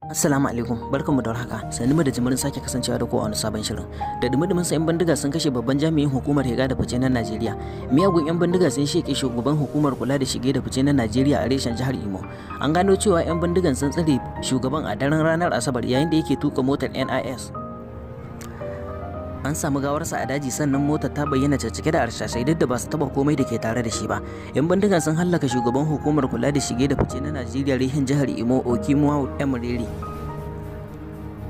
Assalamu alaikum, barkanmu da warhaka. Sannu da jimirin sake kasancewa da ku a wani sabon shirin. Da dumi-dumin sa 'yan bindiga sun kashe babban jami'in hukumar Hega da Fice na Najeriya. Miyagun 'yan bindiga sun sheke shugaban hukumar kula da shige da fice na Najeriya a reshen jihar Imo. An gano cewa 'yan bindigan sun tsare shugaban a daren ranar Asabar yayin da yake tuka motar NIS. An samu gawarsa a daji, sannan motar ta bayyana cike da harshashai duk da ba su taba komai da ke tare da shi ba. 'Yan bindigan sun hallaka shugaban hukumar kula da shige da fice na Najeriya reshen jihar Imo, Okimwa Emirere.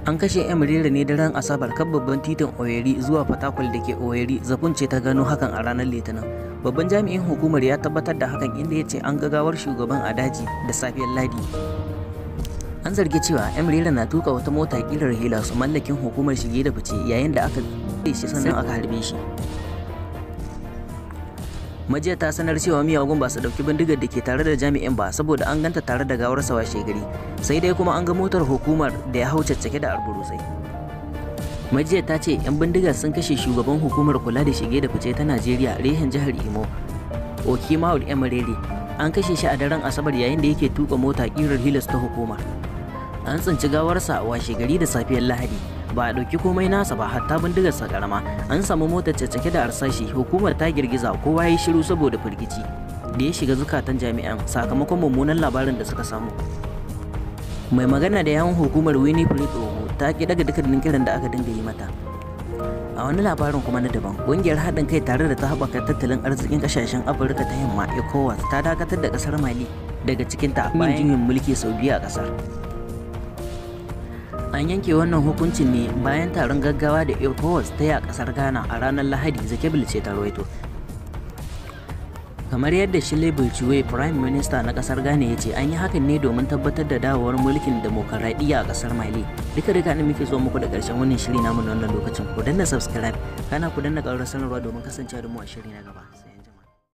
An kashe Emirere ne daren Asabar kan babban titin Oyeri zuwa Fatakwal da ke Oyeri. Zafin ce ta gano hakan a ranar Litinin. Babban jami'in hukumar ya tabbatar da hakan, inda ya ce an ga gawar shugaban a daji da safiyar Ladi. An zargi cewa Emirere na tuka wata mota kirar Hilux mallakin hukumar shige da fice yayin da aka tsare shi sannan aka harbe shi. Majiya ta sanar cewa miyagun ba su dauki bindigar da ke tare da jami'in ba saboda an ganta tare da gawarsa washe gari, sai dai kuma an ga motar hukumar da ya hau caccake da alburusai. Majiya ta ce 'yan bindigar sun kashe shugaban hukumar kula da shige da fice ta Najeriya reshen jihar Imo, Okimwa Emirere. An kashe shi a daren Asabar yayin da yake tuka mota kirar Hilux ta hukumar. An tsinci gawarsa washe gari da safiyar Lahadi. Ba a ɗauki komai nasa ba, hatta bindigarsa karama. An samu motar caccake da harsashi. Hukumar ta girgiza, kowa ya yi shiru saboda firgici da ya shiga zukatan jami'an sakamakon mummunan labarin da suka samu. Mai magana da yawun hukumar Winifred Omo ta ki daga dukkanin kiran da aka dinga yi mata. A wani labarin kuma na daban, ƙungiyar haɗin kai tare da ta haɓaka tattalin arzikin ƙasashen Afirka ta Yamma ECOWAS ta dakatar da ƙasar Mali daga cikinta bayan juyin mulki sau biyu a ƙasar. An yanke wannan hukuncin ne bayan taron gaggawa da ECOWAS ta yi a ƙasar Ghana a ranar Lahadi. Zakebil ce ta rawaito. Kamar yadda Shile Bolchiwe, Prime Minister na ƙasar Ghana, ya ce an yi hakan ne domin tabbatar da dawowar mulkin demokaradiyya a ƙasar Mali. Duka ne muke so muku da ƙarshen wannan shiri namu na wannan lokacin. Ku danna subscribe, kana ku danna ƙararrawar sanarwa domin kasancewa da mu a shiri na gaba.